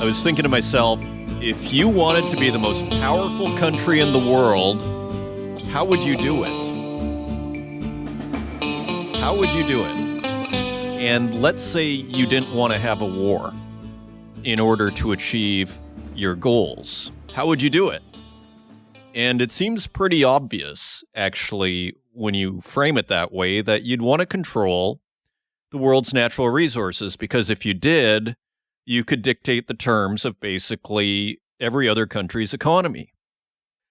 I was thinking to myself, if you wanted to be the most powerful country in the world, how would you do it? How would you do it? And let's say you didn't want to have a war in order to achieve your goals. How would you do it? And it seems pretty obvious, actually, when you frame it that way, that you'd want to control the world's natural resources, because if you did, you could dictate the terms of basically every other country's economy.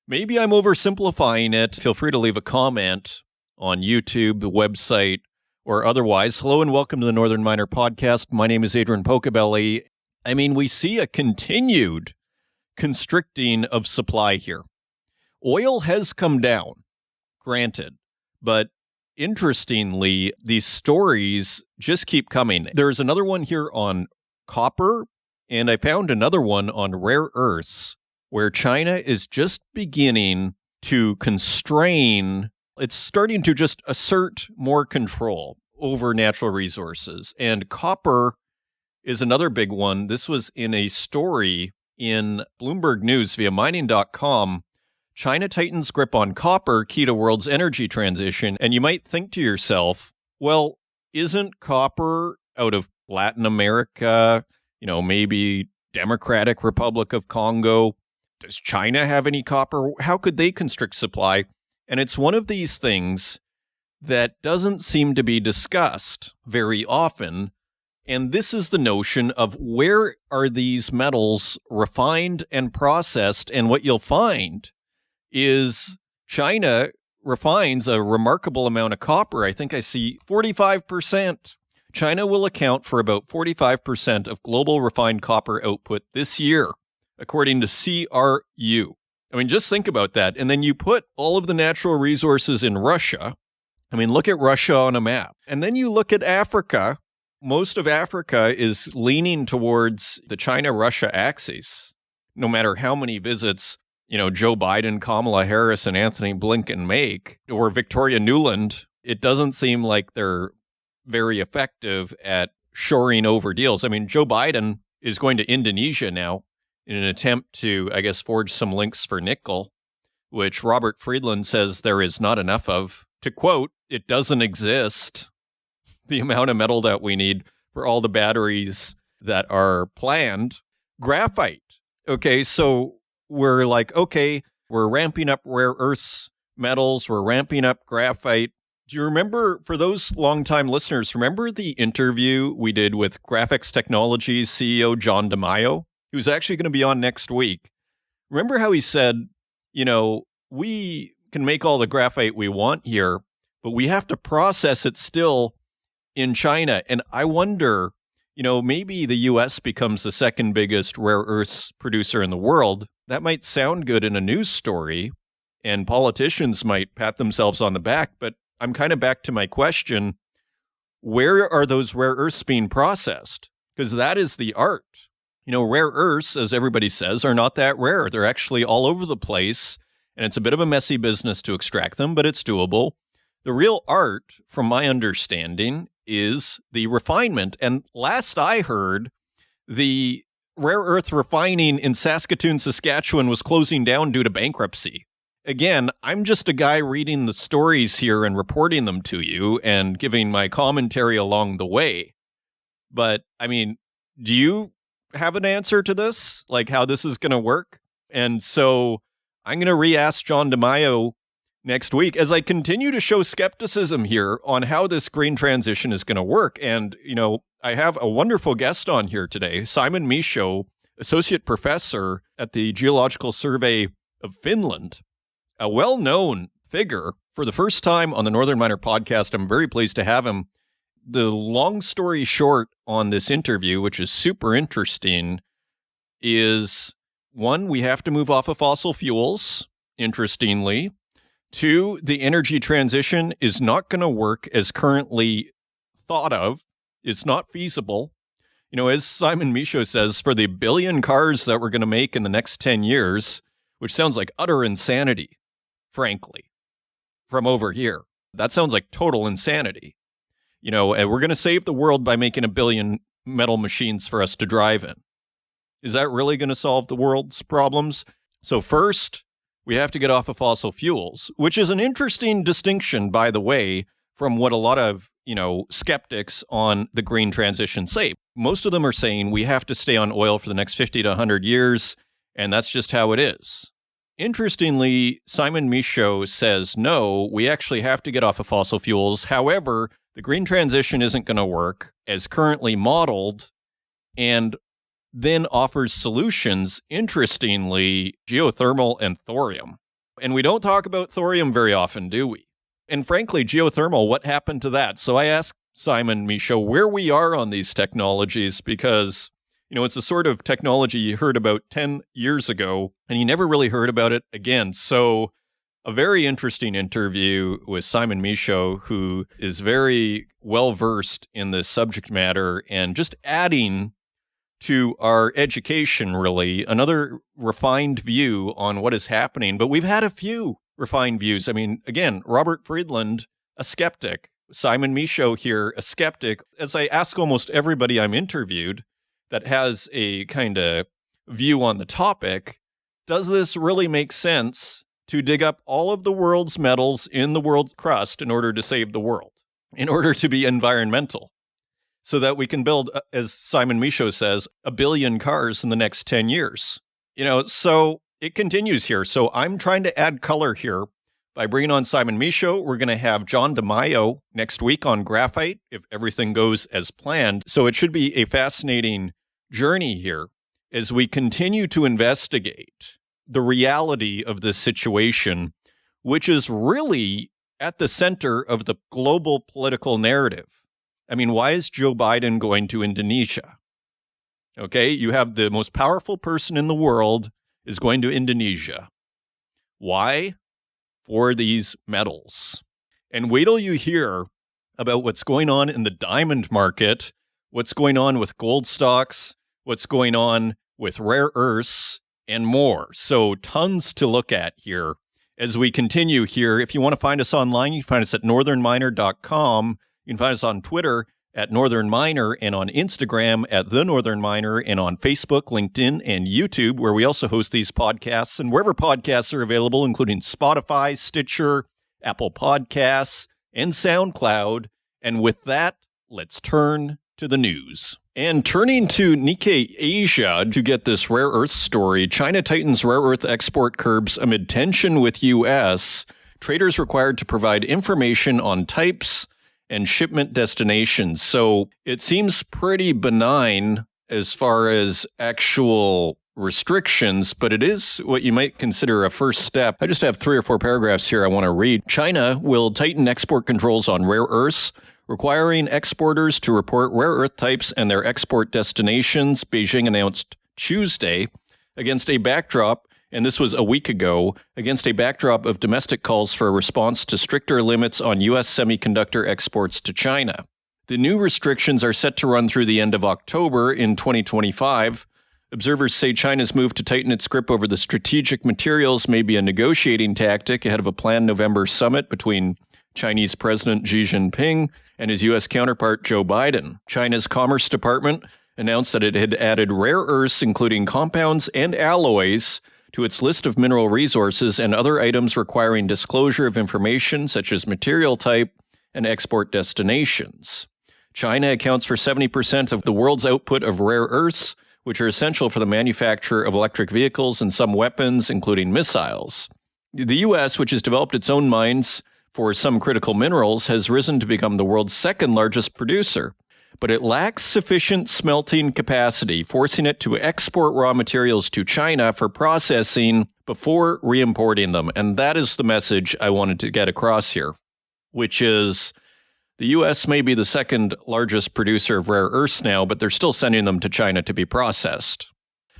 Maybe I'm oversimplifying it. Feel free to leave a comment on YouTube, the website, or otherwise. Hello and welcome to the Northern Miner Podcast. My name is Adrian Pocobelli. I mean, we see a continued constricting of supply here. Oil has come down, granted, but interestingly, these stories just keep coming. There's another one here on copper, and I found another one on rare earths, where China is just beginning to constrain. It's starting to just assert more control over natural resources. And copper is another big one. This was in a story in Bloomberg News via mining.com. China tightens grip on copper, key to world's energy transition. And you might think to yourself, well, isn't copper out of Latin America, maybe Democratic Republic of Congo? Does China have any copper? How could they constrict supply? And it's one of these things that doesn't seem to be discussed very often. And this is the notion of where are these metals refined and processed? And what you'll find is China refines a remarkable amount of copper. I think I see 45%. China will account for about 45% of global refined copper output this year, according to CRU. I mean, just think about that. And then you put all of the natural resources in Russia. I mean, look at Russia on a map. And then you look at Africa. Most of Africa is leaning towards the China-Russia axis. No matter how many visits, Joe Biden, Kamala Harris, and Anthony Blinken make, or Victoria Nuland, it doesn't seem like they're very effective at shoring over deals. I mean, Joe Biden is going to Indonesia now in an attempt to, I guess, forge some links for nickel, which Robert Friedland says there is not enough of. To quote, it doesn't exist, the amount of metal that we need for all the batteries that are planned. Graphite. Okay, so we're like, okay, we're ramping up rare earths metals, we're ramping up graphite. Do you remember, for those longtime listeners, remember the interview we did with Graphics Technologies CEO John DeMaio, who's actually going to be on next week? Remember how he said, we can make all the graphite we want here, but we have to process it still in China. And I wonder, maybe the U.S. becomes the second biggest rare earths producer in the world. That might sound good in a news story, and politicians might pat themselves on the back, but I'm kind of back to my question, where are those rare earths being processed? Because that is the art. Rare earths, as everybody says, are not that rare. They're actually all over the place, and it's a bit of a messy business to extract them, but it's doable. The real art, from my understanding, is the refinement. And last I heard, the rare earth refining in Saskatoon, Saskatchewan was closing down due to bankruptcy. Again, I'm just a guy reading the stories here and reporting them to you and giving my commentary along the way. But, I mean, do you have an answer to this? Like how this is going to work? And so I'm going to re-ask John DeMaio next week as I continue to show skepticism here on how this green transition is going to work. And, I have a wonderful guest on here today, Simon Michaux, associate professor at the Geological Survey of Finland. A well-known figure. For the first time on the Northern Miner Podcast, I'm very pleased to have him. The long story short on this interview, which is super interesting, is one, we have to move off of fossil fuels, interestingly. Two, the energy transition is not going to work as currently thought of. It's not feasible. As Simon Michaux says, for the billion cars that we're going to make in the next 10 years, which sounds like utter insanity, frankly, from over here. That sounds like total insanity. And we're going to save the world by making 1 billion metal machines for us to drive in. Is that really going to solve the world's problems? So first, we have to get off of fossil fuels, which is an interesting distinction, by the way, from what a lot of, skeptics on the green transition say. Most of them are saying we have to stay on oil for the next 50 to 100 years, and that's just how it is. Interestingly, Simon Michaux says, no, we actually have to get off of fossil fuels. However, the green transition isn't going to work as currently modeled, and then offers solutions, interestingly, geothermal and thorium. And we don't talk about thorium very often, do we? And frankly, geothermal, what happened to that? So I asked Simon Michaux where we are on these technologies because, it's a sort of technology you heard about 10 years ago, and you never really heard about it again. So a very interesting interview with Simon Michaux, who is very well-versed in this subject matter and just adding to our education, really, another refined view on what is happening. But we've had a few refined views. I mean, again, Robert Friedland, a skeptic. Simon Michaux here, a skeptic. As I ask almost everybody I'm interviewed that has a kind of view on the topic, does this really make sense to dig up all of the world's metals in the world's crust in order to save the world, in order to be environmental? So that we can build, as Simon Michaux says, 1 billion cars in the next 10 years. So it continues here. So I'm trying to add color here by bringing on Simon Michaux. We're going to have John DeMaio next week on graphite, if everything goes as planned. So it should be a fascinating journey here as we continue to investigate the reality of this situation, which is really at the center of the global political narrative. I mean, why is Joe Biden going to Indonesia? Okay, you have the most powerful person in the world is going to Indonesia. Why? For these metals. And wait till you hear about what's going on in the diamond market, what's going on with gold stocks, what's going on with rare earths, and more. So tons to look at here as we continue here. If you want to find us online, you can find us at northernminer.com. You can find us on Twitter at Northern Miner and on Instagram at The Northern Miner and on Facebook, LinkedIn, and YouTube, where we also host these podcasts and wherever podcasts are available, including Spotify, Stitcher, Apple Podcasts, and SoundCloud. And with that, let's turn to the news. And turning to Nikkei Asia to get this rare earth story, China tightens rare earth export curbs amid tension with U.S. Traders required to provide information on types and shipment destinations. So it seems pretty benign as far as actual restrictions, but it is what you might consider a first step. I just have 3 or 4 paragraphs here I want to read. China will tighten export controls on rare earths, requiring exporters to report rare earth types and their export destinations, Beijing announced Tuesday, against a backdrop, and this was a week ago, against a backdrop of domestic calls for a response to stricter limits on U.S. semiconductor exports to China. The new restrictions are set to run through the end of October in 2025. Observers say China's move to tighten its grip over the strategic materials may be a negotiating tactic ahead of a planned November summit between Chinese President Xi Jinping and his U.S. counterpart Joe Biden. China's Commerce Department announced that it had added rare earths, including compounds and alloys, to its list of mineral resources and other items requiring disclosure of information such as material type and export destinations. China accounts for 70% of the world's output of rare earths, which are essential for the manufacture of electric vehicles and some weapons, including missiles. The U.S., which has developed its own mines for some critical minerals, has risen to become the world's second largest producer. But it lacks sufficient smelting capacity, forcing it to export raw materials to China for processing before re-importing them. And that is the message I wanted to get across here, which is the U.S. may be the second largest producer of rare earths now, but they're still sending them to China to be processed.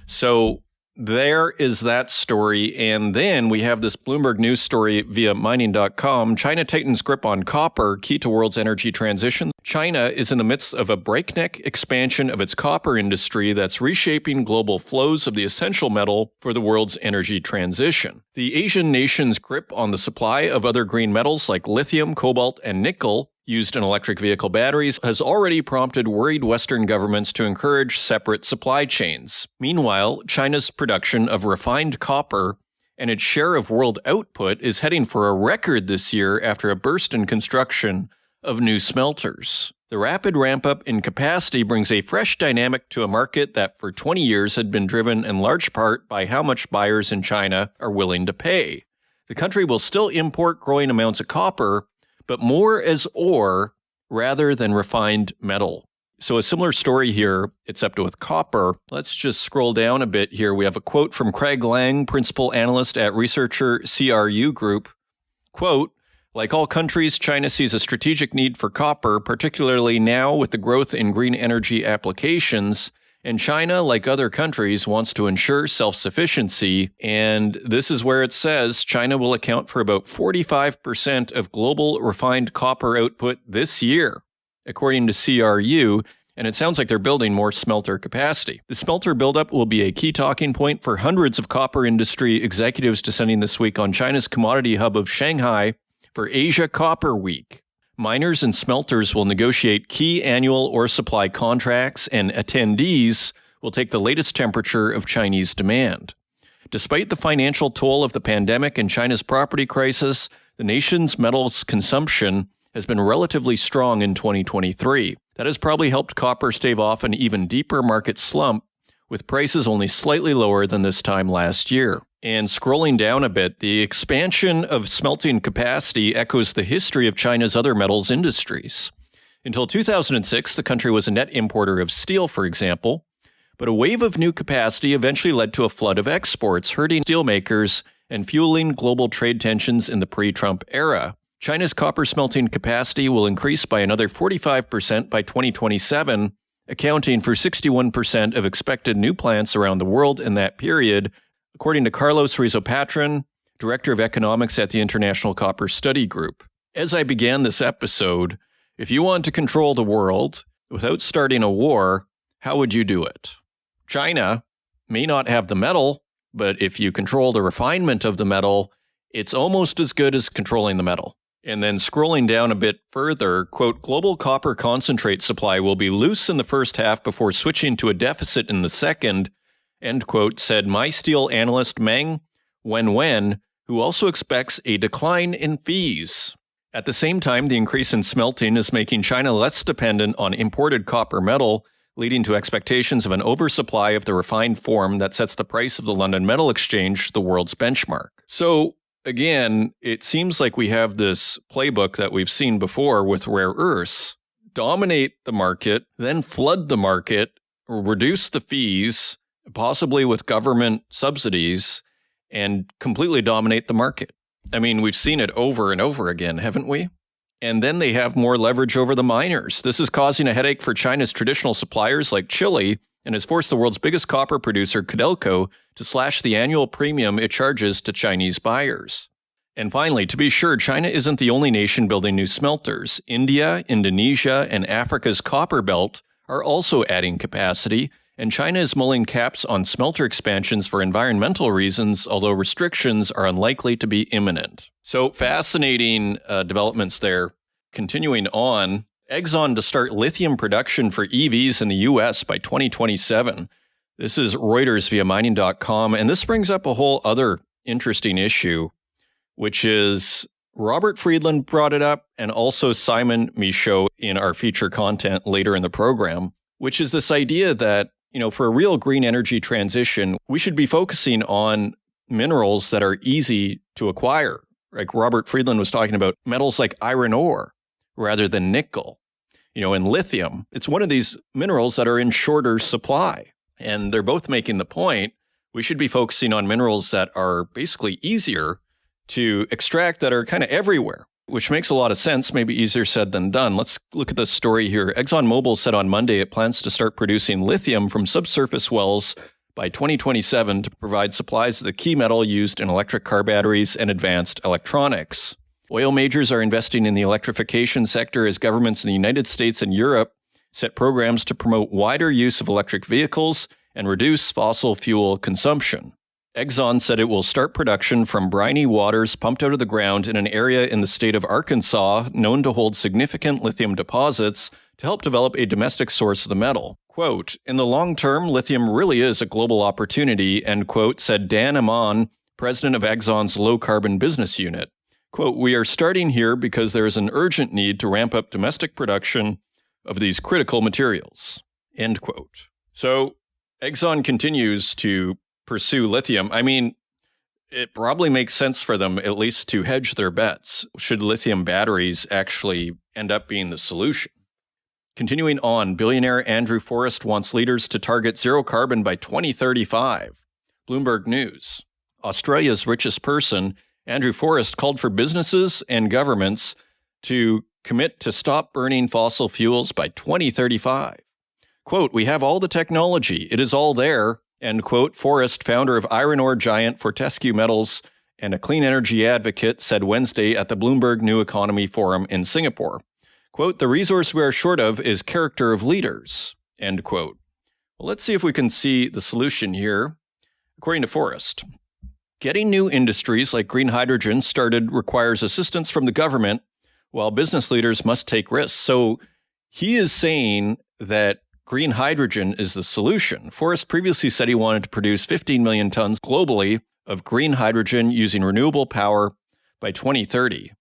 So there is that story. And then we have this Bloomberg News story via mining.com. China tightens grip on copper, key to world's energy transition. China is in the midst of a breakneck expansion of its copper industry that's reshaping global flows of the essential metal for the world's energy transition. The Asian nation's grip on the supply of other green metals like lithium, cobalt, and nickel used in electric vehicle batteries has already prompted worried Western governments to encourage separate supply chains. Meanwhile, China's production of refined copper and its share of world output is heading for a record this year after a burst in construction of new smelters. The rapid ramp-up in capacity brings a fresh dynamic to a market that for 20 years had been driven in large part by how much buyers in China are willing to pay. The country will still import growing amounts of copper, but more as ore rather than refined metal. So a similar story here, except with copper. Let's just scroll down a bit here. We have a quote from Craig Lang, principal analyst at researcher CRU Group. Quote, "Like all countries, China sees a strategic need for copper, particularly now with the growth in green energy applications. And China, like other countries, wants to ensure self-sufficiency. And this is where it says China will account for about 45% of global refined copper output this year, according to CRU. And it sounds like they're building more smelter capacity. The smelter buildup will be a key talking point for hundreds of copper industry executives descending this week on China's commodity hub of Shanghai for Asia Copper Week. Miners and smelters will negotiate key annual ore supply contracts, and attendees will take the latest temperature of Chinese demand. Despite the financial toll of the pandemic and China's property crisis, the nation's metals consumption has been relatively strong in 2023. That has probably helped copper stave off an even deeper market slump, with prices only slightly lower than this time last year. And scrolling down a bit, the expansion of smelting capacity echoes the history of China's other metals industries. Until 2006, the country was a net importer of steel, for example, but a wave of new capacity eventually led to a flood of exports, hurting steelmakers and fueling global trade tensions in the pre-Trump era. China's copper smelting capacity will increase by another 45% by 2027, accounting for 61% of expected new plants around the world in that period, according to Carlos Rizzo-Patron, Director of Economics at the International Copper Study Group. As I began this episode, if you want to control the world without starting a war, how would you do it? China may not have the metal, but if you control the refinement of the metal, it's almost as good as controlling the metal. And then scrolling down a bit further, quote, global copper concentrate supply will be loose in the first half before switching to a deficit in the second, end quote, said MySteel analyst Meng Wenwen, who also expects a decline in fees. At the same time, the increase in smelting is making China less dependent on imported copper metal, leading to expectations of an oversupply of the refined form that sets the price of the London Metal Exchange the world's benchmark. So, again, it seems like we have this playbook that we've seen before with rare earths. Dominate the market, then flood the market, reduce the fees, possibly with government subsidies, and completely dominate the market. I mean, we've seen it over and over again, haven't we? And then they have more leverage over the miners. This is causing a headache for China's traditional suppliers like Chile, and has forced the world's biggest copper producer, Codelco, to slash the annual premium it charges to Chinese buyers. And finally, to be sure, China isn't the only nation building new smelters. India, Indonesia, and Africa's copper belt are also adding capacity, and China is mulling caps on smelter expansions for environmental reasons, although restrictions are unlikely to be imminent. So fascinating developments there. Continuing on, Exxon to start lithium production for EVs in the U.S. by 2027. This is Reuters via mining.com, and this brings up a whole other interesting issue, which is Robert Friedland brought it up, and also Simon Michaux in our feature content later in the program, which is this idea that, for a real green energy transition, we should be focusing on minerals that are easy to acquire. Like Robert Friedland was talking about metals like iron ore rather than nickel. And lithium, it's one of these minerals that are in shorter supply. And they're both making the point, we should be focusing on minerals that are basically easier to extract, that are kind of everywhere, which makes a lot of sense, maybe easier said than done. Let's look at this story here. ExxonMobil said on Monday it plans to start producing lithium from subsurface wells by 2027 to provide supplies of the key metal used in electric car batteries and advanced electronics. Oil majors are investing in the electrification sector as governments in the United States and Europe set programs to promote wider use of electric vehicles and reduce fossil fuel consumption. Exxon said it will start production from briny waters pumped out of the ground in an area in the state of Arkansas known to hold significant lithium deposits to help develop a domestic source of the metal. Quote, in the long term, lithium really is a global opportunity, end quote, said Dan Amon, president of Exxon's low-carbon business unit. Quote, we are starting here because there is an urgent need to ramp up domestic production of these critical materials, end quote. So Exxon continues to pursue lithium. I mean, it probably makes sense for them at least to hedge their bets should lithium batteries actually end up being the solution. Continuing on, billionaire Andrew Forrest wants leaders to target zero carbon by 2035. Bloomberg News. Australia's richest person, Andrew Forrest, called for businesses and governments to commit to stop burning fossil fuels by 2035. Quote, we have all the technology. It is all there. End quote. Forrest, founder of iron ore giant Fortescue Metals and a clean energy advocate, said Wednesday at the Bloomberg New Economy Forum in Singapore. Quote, the resource we are short of is character of leaders. End quote. Well, let's see if we can see the solution here. According to Forrest, getting new industries like green hydrogen started requires assistance from the government, while business leaders must take risks. So he is saying that green hydrogen is the solution. Forrest previously said he wanted to produce 15 million tons globally of green hydrogen using renewable power by 2030.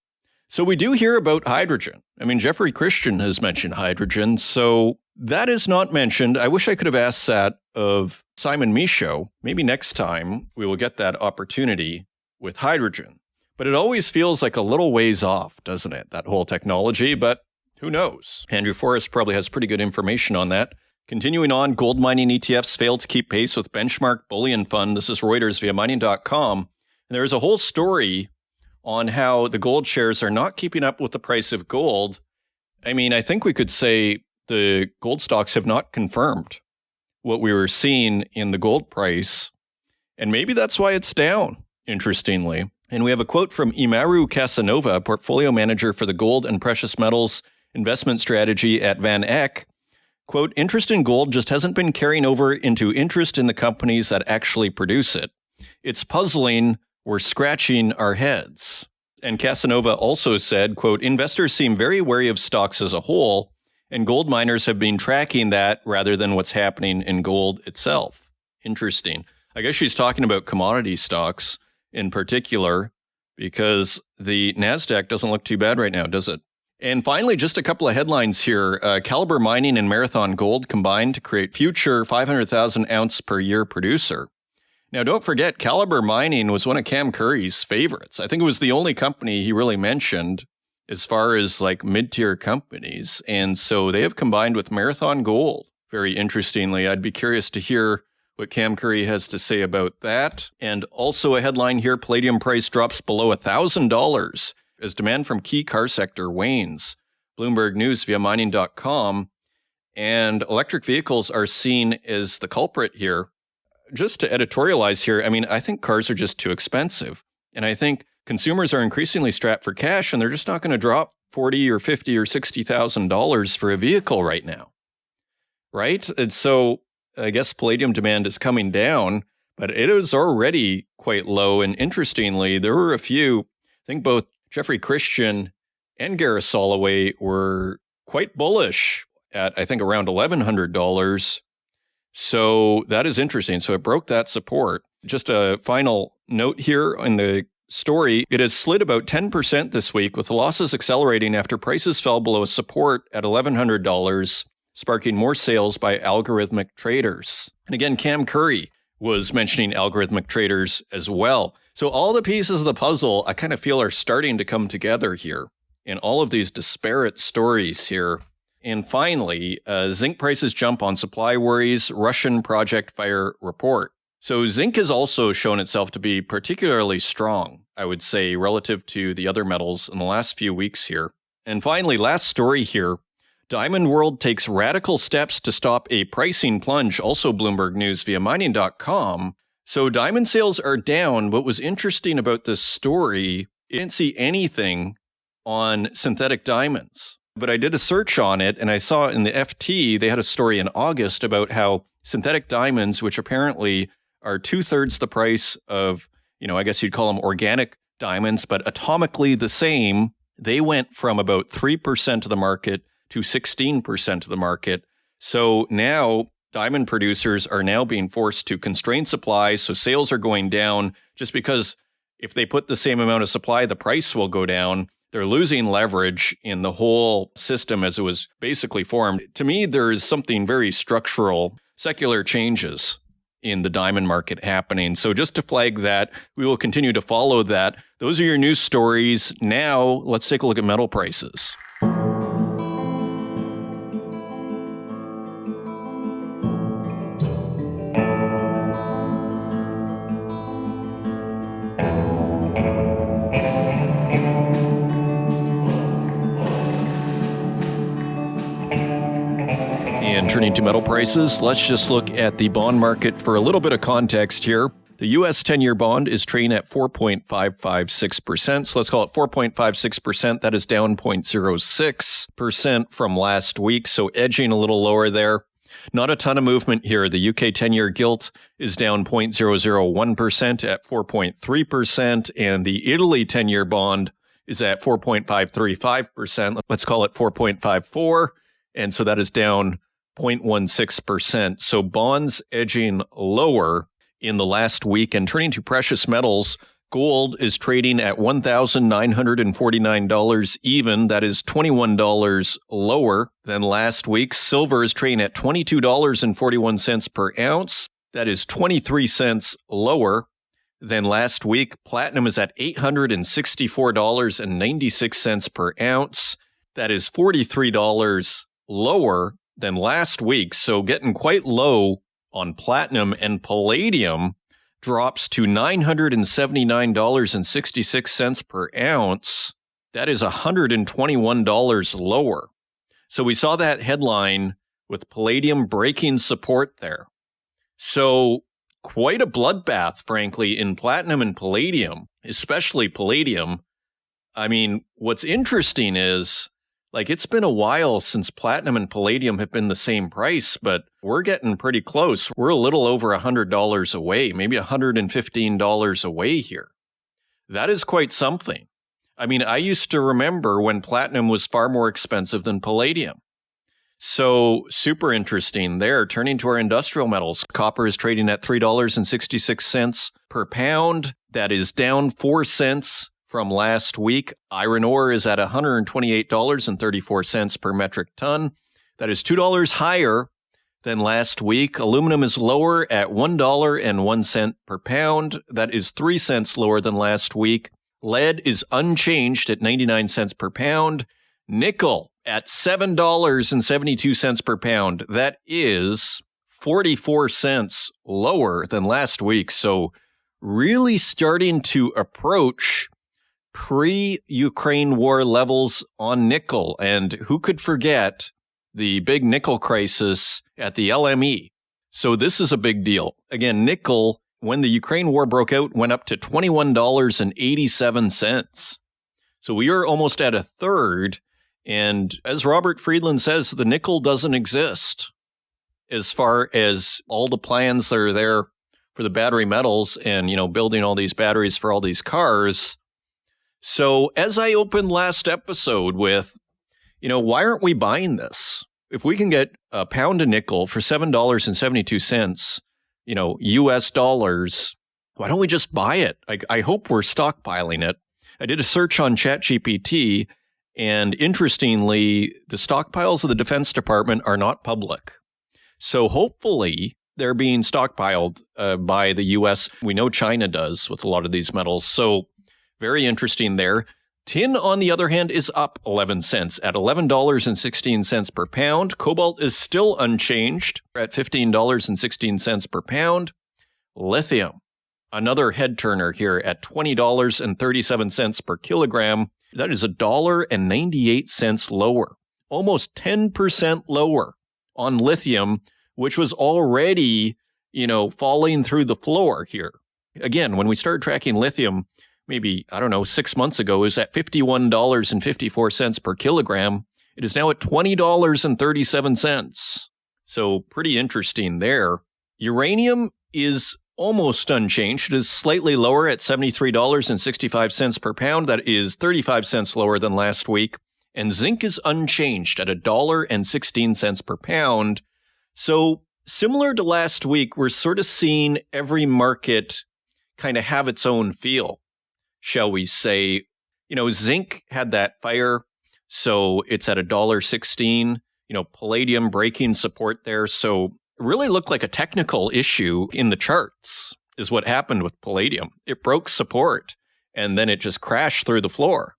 So we do hear about hydrogen. I mean, Jeffrey Christian has mentioned hydrogen, so that is not mentioned. I wish I could have asked that of Simon Michaux. Maybe next time we will get that opportunity with hydrogen. But it always feels like a little ways off, doesn't it, that whole technology? But who knows? Andrew Forrest probably has pretty good information on that. Continuing on, gold mining ETFs failed to keep pace with benchmark bullion fund. This is Reuters via mining.com. And there's a whole story on how the gold shares are not keeping up with the price of gold. I mean, I think we could say the gold stocks have not confirmed what we were seeing in the gold price. And maybe that's why it's down, interestingly. And we have a quote from Imaru Casanova, portfolio manager for the gold and precious metals investment strategy at Van Eck. Quote, interest in gold just hasn't been carrying over into interest in the companies that actually produce it. It's puzzling. We're scratching our heads. And Casanova also said, quote, investors seem very wary of stocks as a whole, and gold miners have been tracking that rather than what's happening in gold itself. Interesting. I guess she's talking about commodity stocks in particular, because the NASDAQ doesn't look too bad right now, does it? And finally, just a couple of headlines here. Calibre Mining and Marathon Gold combined to create future 500,000 ounce per year producer. Now, don't forget, Calibre Mining was one of Cam Curry's favorites. I think it was the only company he really mentioned as far as like mid-tier companies. And so they have combined with Marathon Gold. Very interestingly, I'd be curious to hear what Cam Curry has to say about that. And also a headline here, palladium price drops below $1,000 as demand from key car sector wanes. Bloomberg News via mining.com. And electric vehicles are seen as the culprit here. Just to editorialize here, I mean, I think cars are just too expensive. And I think consumers are increasingly strapped for cash, and they're just not going to drop $40,000 or $50,000 or $60,000 for a vehicle right now. Right? And so I guess palladium demand is coming down, but it is already quite low. And interestingly, there were a few, I think both Jeffrey Christian and Gareth Soloway were quite bullish at, I think, around $1,100. So that is interesting. So it broke that support. Just a final note here in the story. It has slid about 10% this week, with losses accelerating after prices fell below support at $1,100, sparking more sales by algorithmic traders. And again, Cam Curry was mentioning algorithmic traders as well. So all the pieces of the puzzle, I kind of feel, are starting to come together here in all of these disparate stories here. And finally, zinc prices jump on supply worries, Russian project fire report. So zinc has also shown itself to be particularly strong, I would say, relative to the other metals in the last few weeks here. And finally, last story here, Diamond World takes radical steps to stop a pricing plunge, also Bloomberg News via mining.com. So diamond sales are down. What was interesting about this story, I didn't see anything on synthetic diamonds. But I did a search on it, and I saw in the FT, they had a story in August about how synthetic diamonds, which apparently are 2/3 the price of, I guess you'd call them organic diamonds, but atomically the same. They went from about 3% of the market to 16% of the market. So now diamond producers are now being forced to constrain supply. So sales are going down just because if they put the same amount of supply, the price will go down. They're losing leverage in the whole system as it was basically formed. To me, there is something very structural, secular changes in the diamond market happening. So just to flag that, we will continue to follow that. Those are your news stories. Now, let's take a look at metal prices. And turning to metal prices, let's just look at the bond market for a little bit of context here. The U.S. 10-year bond is trading at 4.556%. So let's call it 4.56%. That is down 0.06% from last week. So edging a little lower there. Not a ton of movement here. The UK 10-year gilt is down 0.001% at 4.3%. And the Italy 10-year bond is at 4.535%. Let's call it 4.54. And so that is down 0.16%. So bonds edging lower in the last week. And turning to precious metals, gold is trading at $1,949 even. That is $21 lower than last week. Silver is trading at $22.41 per ounce. That is 23 cents lower than last week. Platinum is at $864.96 per ounce. That is $43 lower than last week. So getting quite low on platinum, and palladium drops to $979.66 per ounce. That is $121 lower. So we saw that headline with palladium breaking support there. So quite a bloodbath, frankly, in platinum and palladium, especially palladium. I mean, what's interesting is, it's been a while since platinum and palladium have been the same price, but we're getting pretty close. We're a little over $100 away, maybe $115 away here. That is quite something. I mean, I used to remember when platinum was far more expensive than palladium. So super interesting there. Turning to our industrial metals, copper is trading at $3.66 per pound. That is down 4 cents from last week. Iron ore is at $128.34 per metric ton. That is $2 higher than last week. Aluminum is lower at $1.01 per pound. That is 3 cents lower than last week. Lead is unchanged at 99 cents per pound. Nickel at $7.72 per pound. That is 44 cents lower than last week. So really starting to approach pre-Ukraine war levels on nickel. And who could forget the big nickel crisis at the LME? So this is a big deal. Again, nickel, when the Ukraine war broke out, went up to $21.87. So we are almost at a third. And as Robert Friedland says, the nickel doesn't exist as far as all the plans that are there for the battery metals and, building all these batteries for all these cars. So as I opened last episode with, why aren't we buying this? If we can get a pound of nickel for $7.72, US dollars, why don't we just buy it? I hope we're stockpiling it. I did a search on ChatGPT, and interestingly, the stockpiles of the Defense Department are not public. So hopefully they're being stockpiled by the US. We know China does with a lot of these metals. So very interesting there. Tin, on the other hand, is up 11 cents at $11.16 per pound. Cobalt is still unchanged at $15.16 per pound. Lithium, another head turner here at $20.37 per kilogram. That is $1.98 lower, almost 10% lower on lithium, which was already, falling through the floor here. Again, when we started tracking lithium, maybe, 6 months ago, it was at $51.54 per kilogram. It is now at $20.37. So pretty interesting there. Uranium is almost unchanged. It is slightly lower at $73.65 per pound. That is 35 cents lower than last week. And zinc is unchanged at $1.16 per pound. So similar to last week, we're sort of seeing every market kind of have its own feel, shall we say. Zinc had that fire, so it's at $1.16. Palladium breaking support there. So it really looked like a technical issue in the charts is what happened with palladium. It broke support, and then it just crashed through the floor.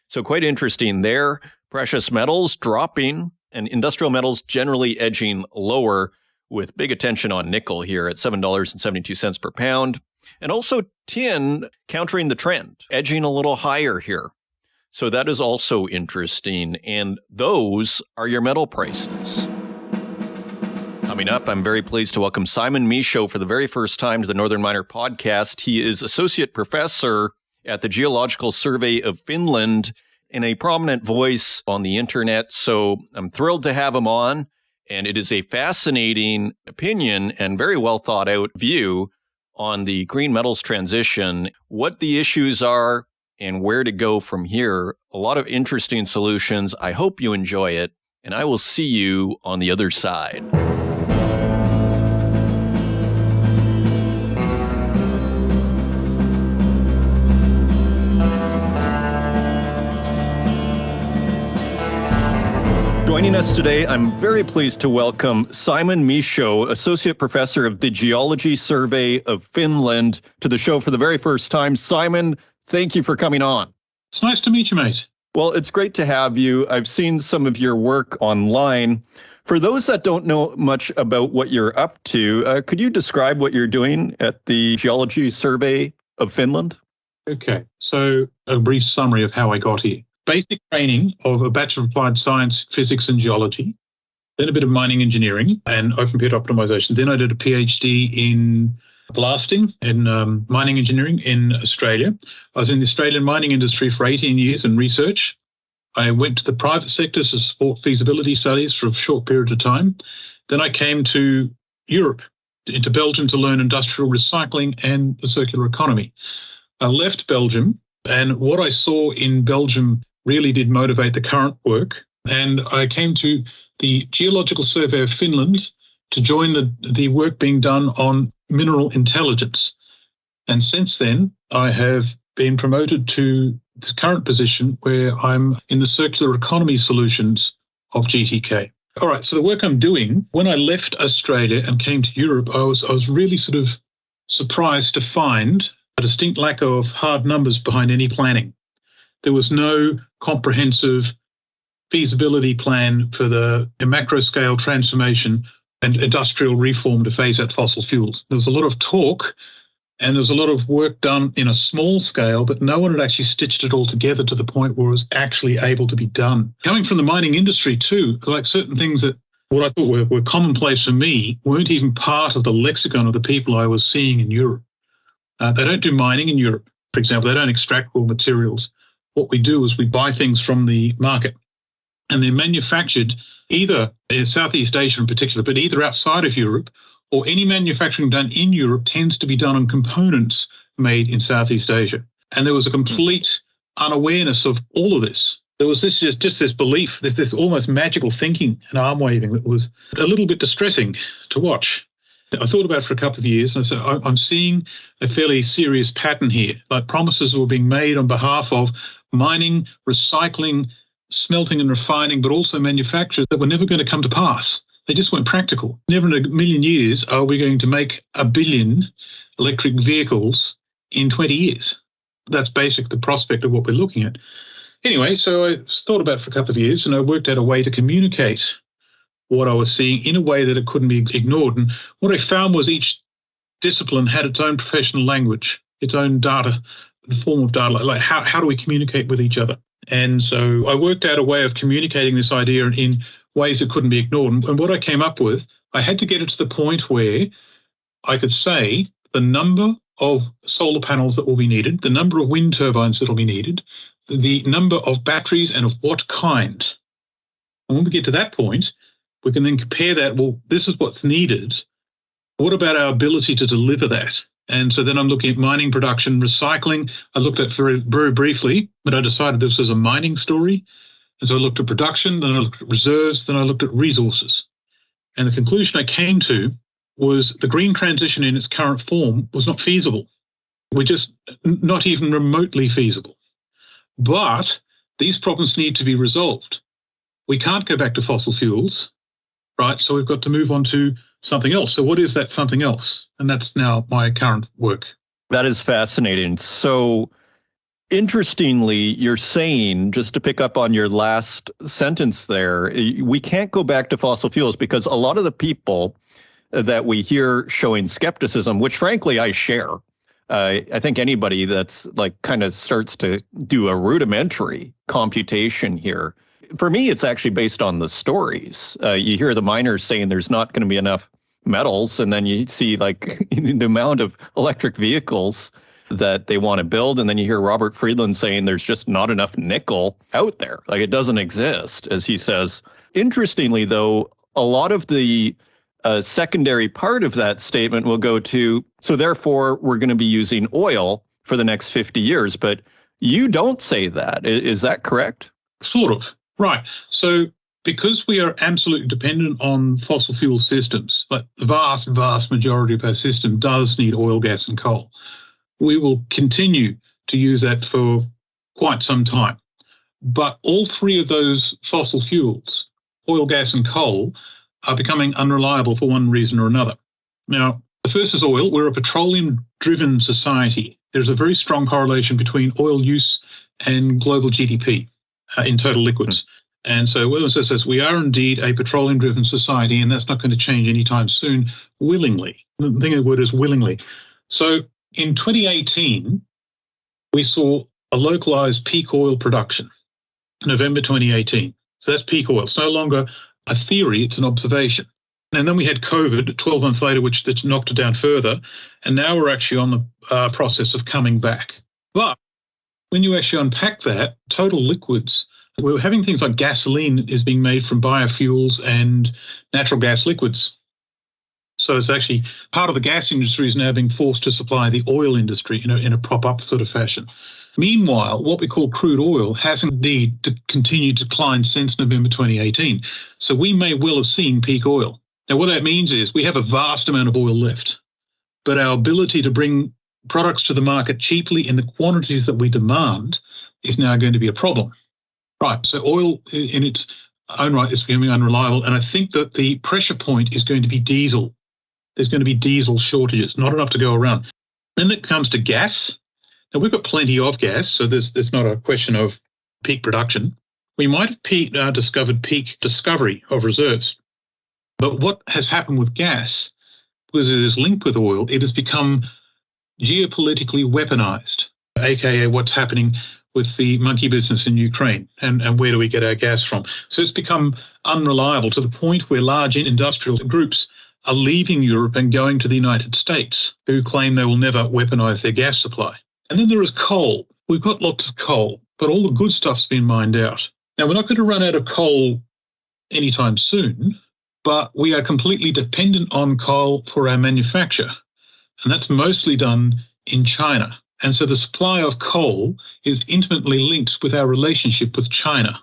So quite interesting there. Precious metals dropping, and industrial metals generally edging lower, with big attention on nickel here at $7.72 per pound. And also tin countering the trend, edging a little higher here. So that is also interesting. And those are your metal prices. Coming up, I'm very pleased to welcome Simon Michaux for the very first time to the Northern Miner podcast. He is associate professor at the Geological Survey of Finland and a prominent voice on the internet. So I'm thrilled to have him on. And it is a fascinating opinion and very well thought out view on the green metals transition, what the issues are, and where to go from here. A lot of interesting solutions. I hope you enjoy it, and I will see you on the other side. Joining us today, I'm very pleased to welcome Simon Michaux, Associate Professor of the Geology Survey of Finland, to the show for the very first time. Simon, thank you for coming on. It's nice to meet you, mate. Well, it's great to have you. I've seen some of your work online. For those that don't know much about what you're up to, could you describe what you're doing at the Geology Survey of Finland? Okay, so a brief summary of how I got here. Basic training of a Bachelor of Applied Science, Physics and Geology, then a bit of mining engineering and open pit optimization. Then I did a PhD in blasting and mining engineering in Australia. I was in the Australian mining industry for 18 years in research. I went to the private sector to support feasibility studies for a short period of time. Then I came to Europe, into Belgium, to learn industrial recycling and the circular economy. I left Belgium, and what I saw in Belgium really did motivate the current work. And I came to the Geological Survey of Finland to join the work being done on mineral intelligence. And since then, I have been promoted to the current position where I'm in the circular economy solutions of GTK. All right, so the work I'm doing, when I left Australia and came to Europe, I was really sort of surprised to find a distinct lack of hard numbers behind any planning. There was no comprehensive feasibility plan for the macro scale transformation and industrial reform to phase out fossil fuels. There was a lot of talk and there was a lot of work done in a small scale, but no one had actually stitched it all together to the point where it was actually able to be done. Coming from the mining industry too, like certain things that what I thought were commonplace for me weren't even part of the lexicon of the people I was seeing in Europe. They don't do mining in Europe, for example. They don't extract raw materials. What we do is we buy things from the market, and they're manufactured either in Southeast Asia in particular, but either outside of Europe, or any manufacturing done in Europe tends to be done on components made in Southeast Asia. And there was a complete unawareness of all of this. There was this just this belief, this almost magical thinking and arm waving that was a little bit distressing to watch. I thought about it for a couple of years, and I said, I'm seeing a fairly serious pattern here. Like promises were being made on behalf of mining, recycling, smelting and refining, but also manufacture that were never going to come to pass. They just weren't practical. Never in a million years are we going to make 1 billion electric vehicles in 20 years. That's basically the prospect of what we're looking at. Anyway, so I thought about it for a couple of years, and I worked out a way to communicate what I was seeing in a way that it couldn't be ignored. And what I found was each discipline had its own professional language, its own data, the form of data, like how do we communicate with each other? And so I worked out a way of communicating this idea in ways that couldn't be ignored. And what I came up with, I had to get it to the point where I could say the number of solar panels that will be needed, the number of wind turbines that will be needed, the number of batteries and of what kind. And when we get to that point, we can then compare that, well, this is what's needed What about our ability to deliver that? And so then I'm looking at mining production, recycling. I looked at very, very briefly, but I decided this was a mining story. And so I looked at production, then I looked at reserves, then I looked at resources. And the conclusion I came to was the green transition in its current form was not feasible. We're just not even remotely feasible. But these problems need to be resolved. We can't go back to fossil fuels, right? So we've got to move on to something else. So what is that something else? And that's now my current work. That is fascinating. So interestingly, you're saying, just to pick up on your last sentence there, we can't go back to fossil fuels because a lot of the people that we hear showing skepticism, which frankly I share, I think anybody that's like kind of starts to do a rudimentary computation here, for me, it's actually based on the stories. You hear the miners saying there's not going to be enough metals, and then you see like the amount of electric vehicles that they want to build, and then you hear Robert Friedland saying there's just not enough nickel out there, like it doesn't exist, as he says. Interestingly, though, a lot of the secondary part of that statement will go to, so therefore we're going to be using oil for the next 50 years, but you don't say that. Is that correct? Sort of, right. So because we are absolutely dependent on fossil fuel systems, but the vast, vast majority of our system does need oil, gas, and coal. We will continue to use that for quite some time. But all three of those fossil fuels, oil, gas, and coal, are becoming unreliable for one reason or another. Now, the first is oil. We're a petroleum-driven society. There's a very strong correlation between oil use and global GDP in total liquids. And so William says we are indeed a petroleum-driven society, and that's not going to change anytime soon, willingly. The thing of the word is willingly. So in 2018, we saw a localized peak oil production, November 2018. So that's peak oil. It's no longer a theory, it's an observation. And then we had COVID 12 months later, which knocked it down further. And now we're actually on the process of coming back. But when you actually unpack that, total liquids, we're having things like gasoline is being made from biofuels and natural gas liquids. So it's actually part of the gas industry is now being forced to supply the oil industry in a prop-up sort of fashion. Meanwhile, what we call crude oil has indeed continued to decline since November 2018. So we may well have seen peak oil. Now, what that means is we have a vast amount of oil left, but our ability to bring products to the market cheaply in the quantities that we demand is now going to be a problem. Right, so oil in its own right is becoming unreliable, and I think that the pressure point is going to be diesel. There's going to be diesel shortages, not enough to go around. Then it comes to gas. Now, we've got plenty of gas, so there's not a question of peak production. We might have discovered peak discovery of reserves. But what has happened with gas, because it is linked with oil, it has become geopolitically weaponized, aka what's happening with the monkey business in Ukraine and where do we get our gas from. So it's become unreliable to the point where large industrial groups are leaving Europe and going to the United States, who claim they will never weaponize their gas supply. And then there is coal. We've got lots of coal, but all the good stuff's been mined out. Now, we're not going to run out of coal anytime soon, but we are completely dependent on coal for our manufacture. And that's mostly done in China. And so the supply of coal is intimately linked with our relationship with China.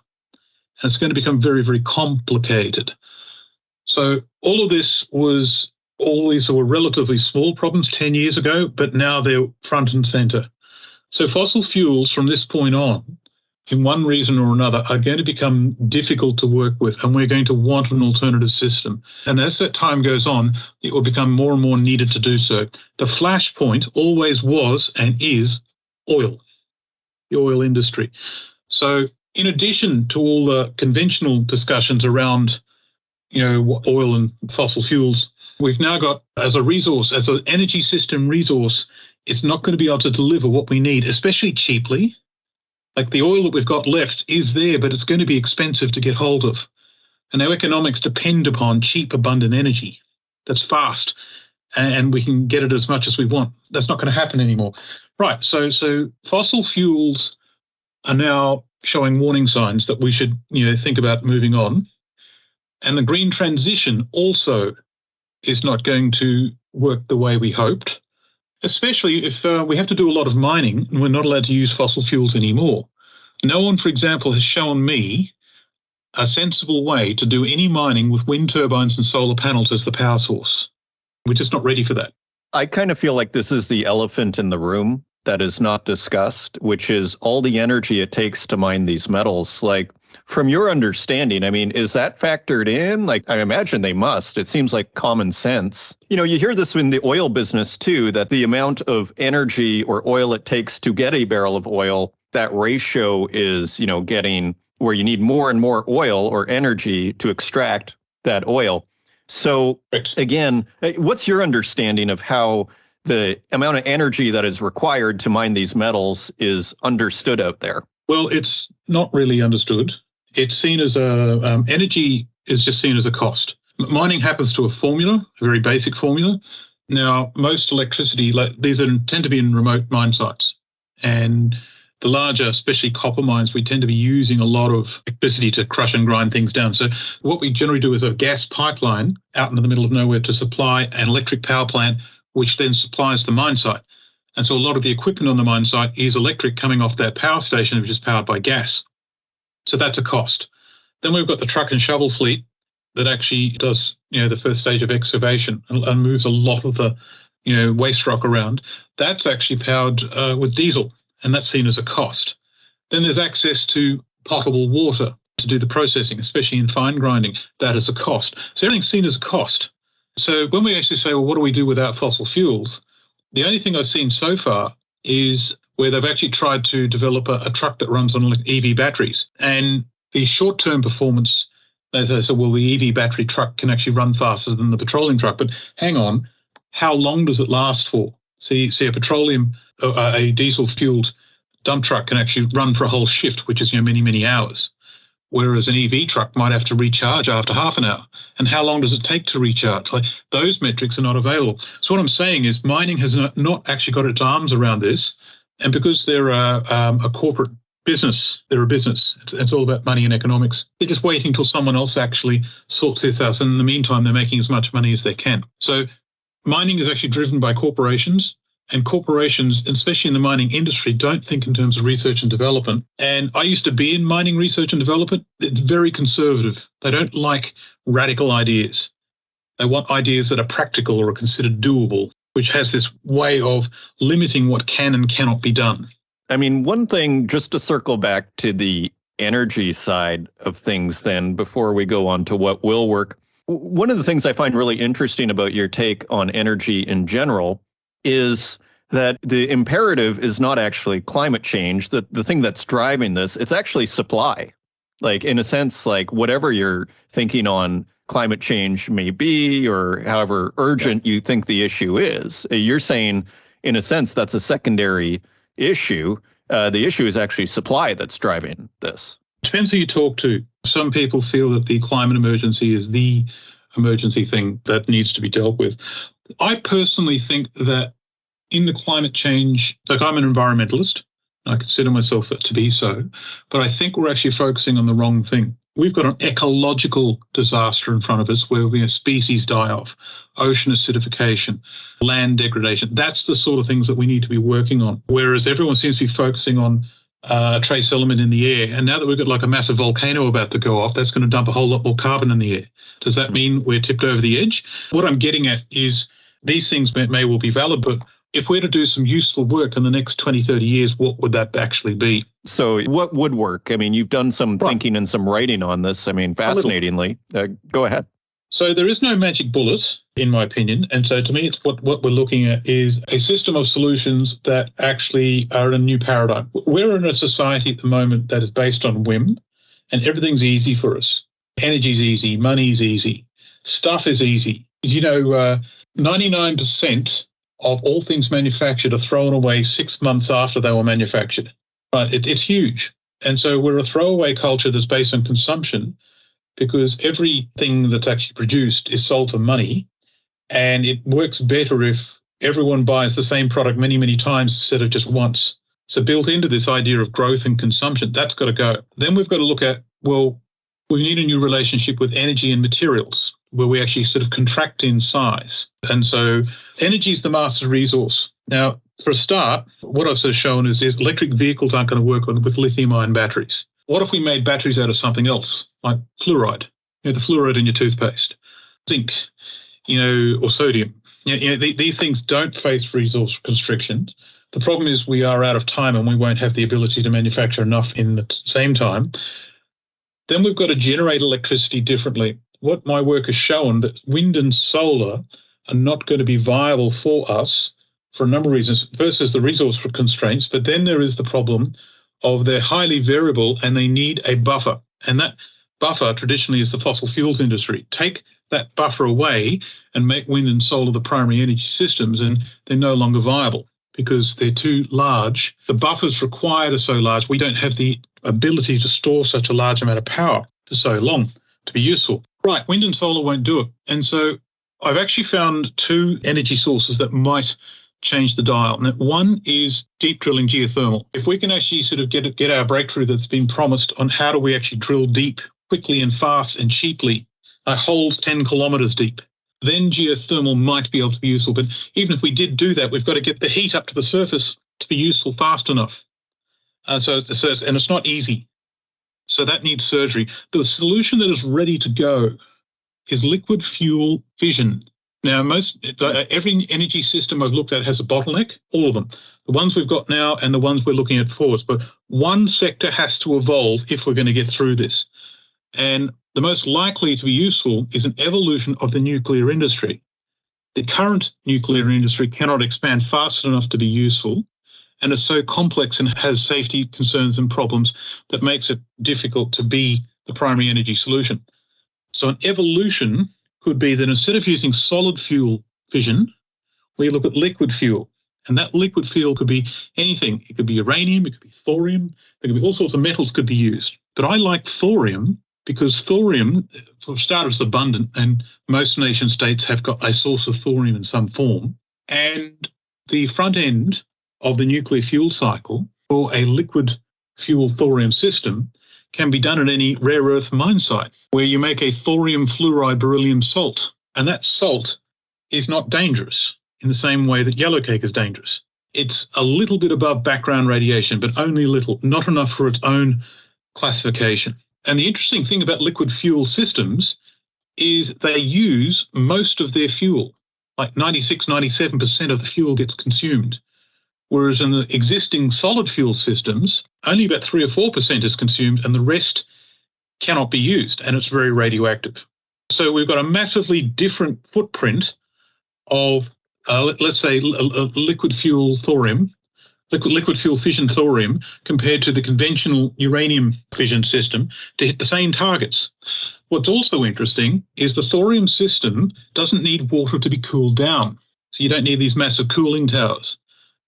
And it's going to become very, very complicated. So all of this were relatively small problems 10 years ago, but now they're front and center. So fossil fuels from this point on, in one reason or another, are going to become difficult to work with, and we're going to want an alternative system. And as that time goes on, it will become more and more needed to do so. The flashpoint always was and is oil, the oil industry. So in addition to all the conventional discussions around oil and fossil fuels, we've now got, as a resource, as an energy system resource, it's not going to be able to deliver what we need, especially cheaply. Like the oil that we've got left is there, but it's going to be expensive to get hold of. And our economics depend upon cheap, abundant energy that's fast, and we can get it as much as we want. That's not going to happen anymore. Right, so fossil fuels are now showing warning signs that we should think about moving on. And the green transition also is not going to work the way we hoped, especially if we have to do a lot of mining and we're not allowed to use fossil fuels anymore. No one, for example, has shown me a sensible way to do any mining with wind turbines and solar panels as the power source. We're just not ready for that. I kind of feel like this is the elephant in the room that is not discussed, which is all the energy it takes to mine these metals. Like, from your understanding, I mean, is that factored in? Like, I imagine they must. It seems like common sense. You hear this in the oil business too, that the amount of energy or oil it takes to get a barrel of oil, that ratio is, getting where you need more and more oil or energy to extract that oil. So again, what's your understanding of how the amount of energy that is required to mine these metals is understood out there? Well, it's not really understood. It's seen as energy is just seen as a cost. Mining happens to a formula, a very basic formula. Now, most electricity, tend to be in remote mine sites. And the larger, especially copper mines, we tend to be using a lot of electricity to crush and grind things down. So what we generally do is a gas pipeline out into the middle of nowhere to supply an electric power plant, which then supplies the mine site. And so a lot of the equipment on the mine site is electric coming off that power station, which is powered by gas. So that's a cost. Then we've got the truck and shovel fleet that actually does, the first stage of excavation and moves a lot of the, waste rock around. That's actually powered with diesel, and that's seen as a cost. Then there's access to potable water to do the processing, especially in fine grinding. That is a cost. So everything's seen as a cost. So when we actually say, well, what do we do without fossil fuels? The only thing I've seen so far is where they've actually tried to develop a truck that runs on EV batteries. And the short-term performance, they say, well, the EV battery truck can actually run faster than the petroleum truck. But hang on, how long does it last for? So you see a diesel-fueled dump truck can actually run for a whole shift, which is many, many hours. Whereas an EV truck might have to recharge after half an hour. And how long does it take to recharge? Those metrics are not available. So what I'm saying is mining has not actually got its arms around this. And because they're a corporate business, they're a business. It's all about money and economics. They're just waiting until someone else actually sorts this out. And in the meantime, they're making as much money as they can. So mining is actually driven by corporations. And corporations, especially in the mining industry, don't think in terms of research and development. And I used to be in mining research and development. It's very conservative. They don't like radical ideas. They want ideas that are practical or are considered doable, which has this way of limiting what can and cannot be done. I mean, one thing, just to circle back to the energy side of things then, before we go on to what will work, one of the things I find really interesting about your take on energy in general is that the imperative is not actually climate change. The thing that's driving this, it's actually supply. Like, in a sense, like whatever you're thinking on climate change may be, or however urgent you think the issue is, you're saying, in a sense, that's a secondary issue. The issue is actually supply that's driving this. Depends who you talk to. Some people feel that the climate emergency is the emergency thing that needs to be dealt with. I personally think that in the climate change, I'm an environmentalist, I consider myself to be so, but I think we're actually focusing on the wrong thing. We've got an ecological disaster in front of us where we have species die off, ocean acidification, land degradation. That's the sort of things that we need to be working on. Whereas everyone seems to be focusing on a trace element in the air. And now that we've got a massive volcano about to go off, that's going to dump a whole lot more carbon in the air. Does that mean we're tipped over the edge? What I'm getting at is these things may well be valid, but if we're to do some useful work in the next 20, 30 years, what would that actually be? So what would work? I mean, you've done some thinking and some writing on this. I mean, fascinatingly. Go ahead. So there is no magic bullet, in my opinion. And so to me, it's what we're looking at is a system of solutions that actually are a new paradigm. We're in a society at the moment that is based on whim, and everything's easy for us. Energy's easy, money's easy, stuff is easy. 99% of all things manufactured are thrown away 6 months after they were manufactured. It's huge. And so we're a throwaway culture that's based on consumption because everything that's actually produced is sold for money, and it works better if everyone buys the same product many, many times instead of just once. So built into this idea of growth and consumption, that's got to go. Then we've got to look at, well, we need a new relationship with energy and materials where we actually sort of contract in size. And so Energy is the master resource. Now, for a start, what I've sort of shown is electric vehicles aren't going to work with lithium-ion batteries. What if we made batteries out of something else, like fluoride? The fluoride in your toothpaste, zinc, or sodium. These things don't face resource constrictions. The problem is we are out of time and we won't have the ability to manufacture enough in the same time. Then we've got to generate electricity differently. What my work has shown that wind and solar are not going to be viable for us for a number of reasons. First is the resource constraints, but then there is the problem of they're highly variable and they need a buffer. And that buffer traditionally is the fossil fuels industry. Take that buffer away and make wind and solar the primary energy systems, and they're no longer viable because they're too large. The buffers required are so large, we don't have the ability to store such a large amount of power for so long to be useful. Right, wind and solar won't do it. And so I've actually found two energy sources that might change the dial. And one is deep drilling geothermal. If we can actually sort of get our breakthrough that's been promised on how do we actually drill deep, quickly and fast and cheaply, holes 10 kilometres deep, then geothermal might be able to be useful. But even if we did do that, we've got to get the heat up to the surface to be useful fast enough. And it's not easy. So that needs surgery. The solution that is ready to go is liquid fuel fission. Now, every energy system I've looked at has a bottleneck, all of them. The ones we've got now and the ones we're looking at forwards. But one sector has to evolve if we're going to get through this. And the most likely to be useful is an evolution of the nuclear industry. The current nuclear industry cannot expand fast enough to be useful and is so complex and has safety concerns and problems that makes it difficult to be the primary energy solution. So an evolution could be that instead of using solid fuel fission, we look at liquid fuel. And that liquid fuel could be anything. It could be uranium, it could be thorium, there could be all sorts of metals could be used. But I like thorium because thorium, for starters, is abundant, and most nation states have got a source of thorium in some form. And the front end of the nuclear fuel cycle for a liquid fuel thorium system can be done at any rare earth mine site where you make a thorium fluoride beryllium salt. And that salt is not dangerous in the same way that yellowcake is dangerous. It's a little bit above background radiation, but only a little, not enough for its own classification. And the interesting thing about liquid fuel systems is they use most of their fuel, like 96, 97% of the fuel gets consumed. Whereas in the existing solid fuel systems, only about 3 or 4% is consumed and the rest cannot be used, and it's very radioactive. So we've got a massively different footprint of, let's say, liquid fuel thorium, liquid fuel fission thorium compared to the conventional uranium fission system to hit the same targets. What's also interesting is the thorium system doesn't need water to be cooled down. So you don't need these massive cooling towers.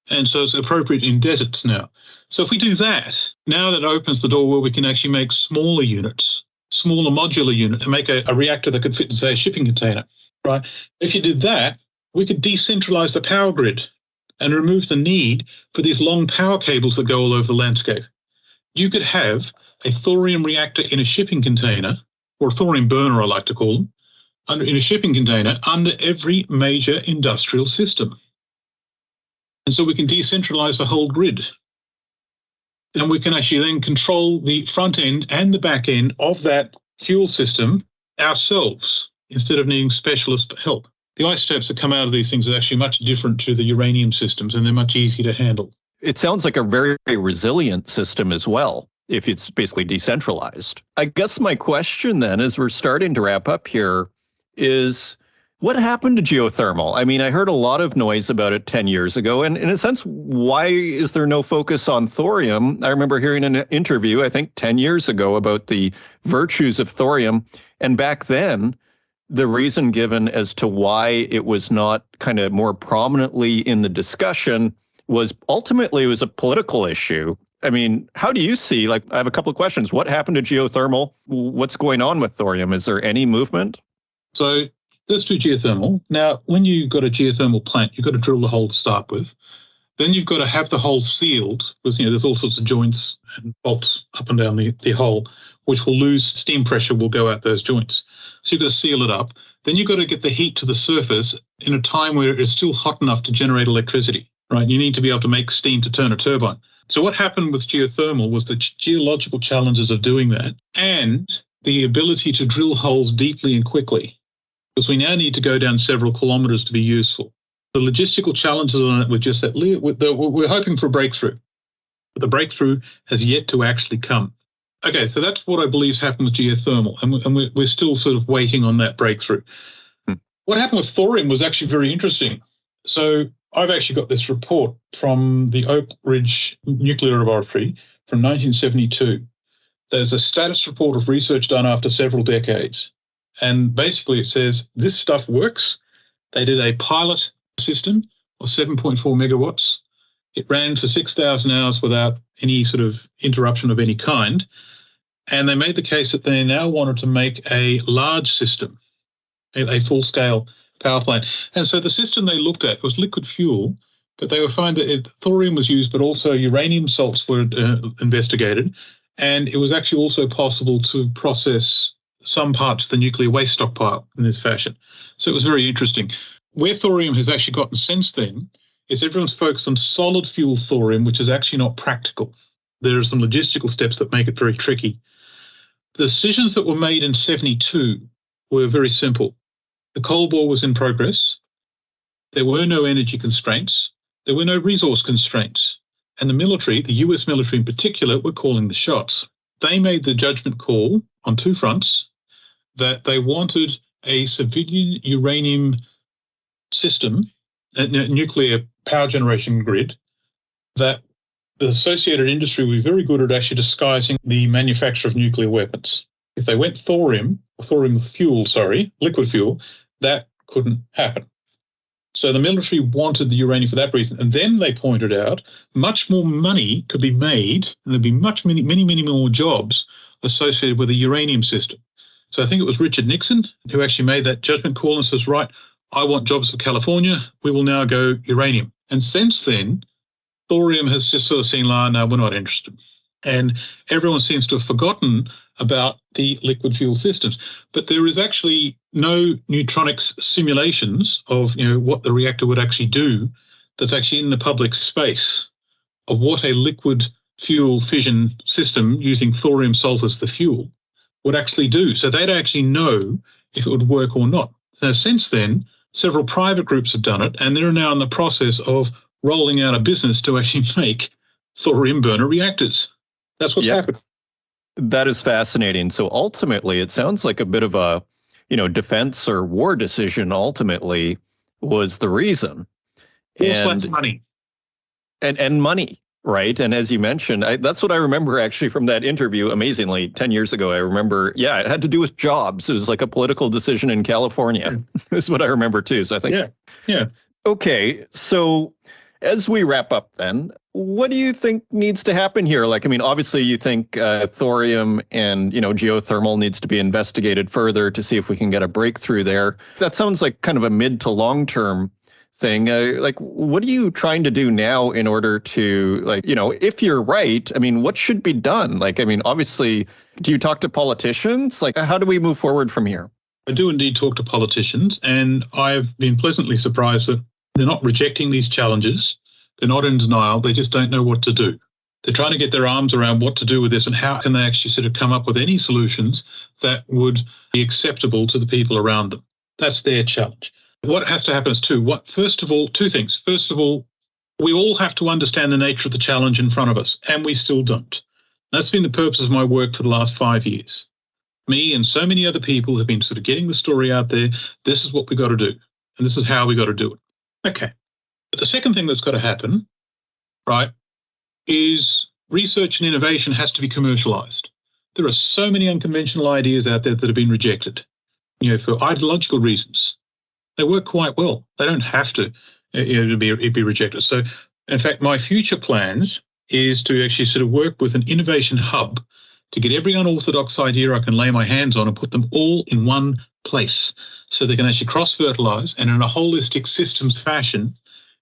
And so it's appropriate in deserts now. So if we do that, now that opens the door where we can actually make smaller units, smaller modular units, and make a reactor that could fit in, say, a shipping container, right? If you did that, we could decentralize the power grid and remove the need for these long power cables that go all over the landscape. You could have a thorium reactor in a shipping container, or a thorium burner, I like to call them, in a shipping container under every major industrial system. And so we can decentralize the whole grid. And we can actually then control the front end and the back end of that fuel system ourselves instead of needing specialist help. The isotopes that come out of these things are actually much different to the uranium systems, and they're much easier to handle. It sounds like a very, very resilient system as well, if it's basically decentralized. I guess my question then, as we're starting to wrap up here, is what happened to geothermal? I mean, I heard a lot of noise about it 10 years ago. And in a sense, why is there no focus on thorium? I remember hearing an interview, I think 10 years ago, about the virtues of thorium. And back then, the reason given as to why it was not kind of more prominently in the discussion was ultimately it was a political issue. I mean, how do you see, I have a couple of questions. What happened to geothermal? What's going on with thorium? Is there any movement? So let's do geothermal. Now, when you've got a geothermal plant, you've got to drill the hole to start with. Then you've got to have the hole sealed because, there's all sorts of joints and bolts up and down the hole, which will lose steam pressure, will go out those joints. So you've got to seal it up. Then you've got to get the heat to the surface in a time where it's still hot enough to generate electricity, right? You need to be able to make steam to turn a turbine. So what happened with geothermal was the geological challenges of doing that and the ability to drill holes deeply and quickly, because we now need to go down several kilometres to be useful. The logistical challenges on it were just that we're hoping for a breakthrough, but the breakthrough has yet to actually come. Okay, so that's what I believe has happened with geothermal, and we're still sort of waiting on that breakthrough. What happened with thorium was actually very interesting. So I've actually got this report from the Oak Ridge Nuclear Laboratory from 1972. There's a status report of research done after several decades. And basically it says this stuff works. They did a pilot system of 7.4 megawatts. It ran for 6,000 hours without any sort of interruption of any kind. And they made the case that they now wanted to make a large system, a full-scale power plant. And so the system they looked at was liquid fuel, but they would find that thorium was used, but also uranium salts were investigated. And it was actually also possible to process some parts of the nuclear waste stockpile in this fashion. So it was very interesting. Where thorium has actually gotten since then is everyone's focused on solid fuel thorium, which is actually not practical. There are some logistical steps that make it very tricky. The decisions that were made in 72 were very simple. The Cold War was in progress. There were no energy constraints. There were no resource constraints. And the military, the US military in particular, were calling the shots. They made the judgment call on two fronts that they wanted a civilian uranium system, a nuclear power generation grid, that the associated industry would be very good at actually disguising the manufacture of nuclear weapons. If they went liquid fuel, that couldn't happen. So the military wanted the uranium for that reason. And then they pointed out much more money could be made, and there'd be many more jobs associated with a uranium system. So I think it was Richard Nixon who actually made that judgment call and says, right, I want jobs for California. We will now go uranium. And since then, thorium has just sort of seen, no, we're not interested. And everyone seems to have forgotten about the liquid fuel systems. But there is actually no neutronics simulations of what the reactor would actually do that's actually in the public space of what a liquid fuel fission system using thorium salt as the fuel would actually do. So they'd actually know if it would work or not. So since then, several private groups have done it, and they're now in the process of rolling out a business to actually make thorium burner reactors. That's what's happened. That is fascinating. So ultimately, it sounds like a bit of a, defense or war decision ultimately was the reason. And money. And money, right? And as you mentioned, that's what I remember actually from that interview, amazingly, 10 years ago. I remember, it had to do with jobs. It was like a political decision in California. Is what I remember too. So I think, yeah. Okay, so as we wrap up then, what do you think needs to happen here? Obviously you think thorium and, geothermal needs to be investigated further to see if we can get a breakthrough there. That sounds like kind of a mid to long term thing. What are you trying to do now in order to, if you're right, what should be done? Obviously, do you talk to politicians? How do we move forward from here? I do indeed talk to politicians, and I've been pleasantly surprised that they're not rejecting these challenges. They're not in denial. They just don't know what to do. They're trying to get their arms around what to do with this and how can they actually sort of come up with any solutions that would be acceptable to the people around them. That's their challenge. What has to happen is two things. First of all, we all have to understand the nature of the challenge in front of us, and we still don't. That's been the purpose of my work for the last 5 years. Me and so many other people have been sort of getting the story out there. This is what we got to do, and this is how we got to do it. Okay. But the second thing that's got to happen, right, is research and innovation has to be commercialized. There are so many unconventional ideas out there that have been rejected, for ideological reasons. They work quite well. They don't have to be rejected. So, in fact, my future plans is to actually sort of work with an innovation hub to get every unorthodox idea I can lay my hands on and put them all in one place so they can actually cross-fertilize and in a holistic systems fashion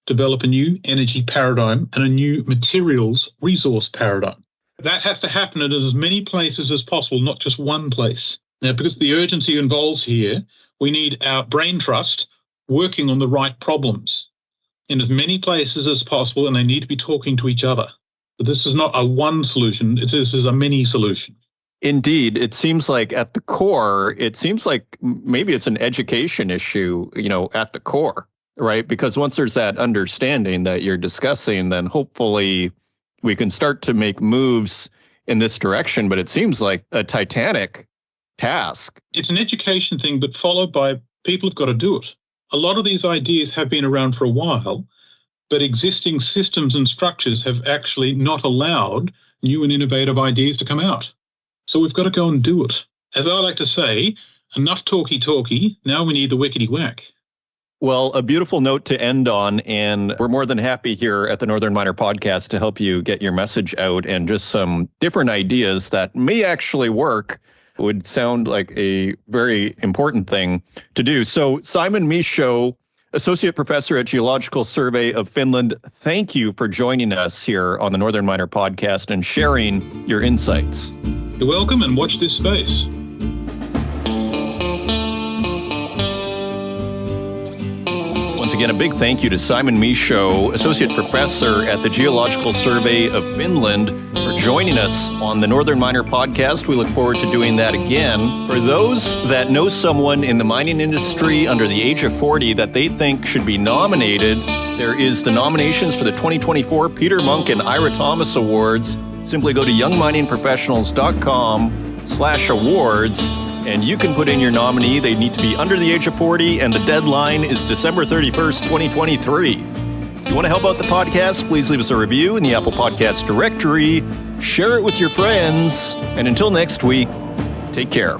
develop a new energy paradigm and a new materials resource paradigm. That has to happen in as many places as possible, not just one place. Now, because the urgency involves here, we need our brain trust working on the right problems in as many places as possible, and they need to be talking to each other. But this is not a one solution, this is a many solution. Indeed, it seems like at the core, it seems like maybe it's an education issue, at the core, right? Because once there's that understanding that you're discussing, then hopefully we can start to make moves in this direction. But it seems like a titanic task. It's an education thing, but followed by people have got to do it. A lot of these ideas have been around for a while, but existing systems and structures have actually not allowed new and innovative ideas to come out. So we've got to go and do it. As I like to say, enough talky, now we need the wickety whack. Well, a beautiful note to end on, and we're more than happy here at the Northern Miner Podcast to help you get your message out and just some different ideas that may actually work. Would sound like a very important thing to do. So Simon Michaux, Associate Professor at Geological Survey of Finland, thank you for joining us here on the Northern Miner Podcast and sharing your insights. You're welcome, and watch this space. Once again, a big thank you to Simon Michaux, Associate Professor at the Geological Survey of Finland, for joining us on the Northern Miner Podcast. We look forward to doing that again. For those that know someone in the mining industry under the age of 40 that they think should be nominated, there is the nominations for the 2024 Peter Munk and Ira Thomas Awards. Simply go to youngminingprofessionals.com/awards. And you can put in your nominee. They need to be under the age of 40, and the deadline is December 31st, 2023. If you want to help out the podcast, please leave us a review in the Apple Podcasts directory, share it with your friends, and until next week, take care.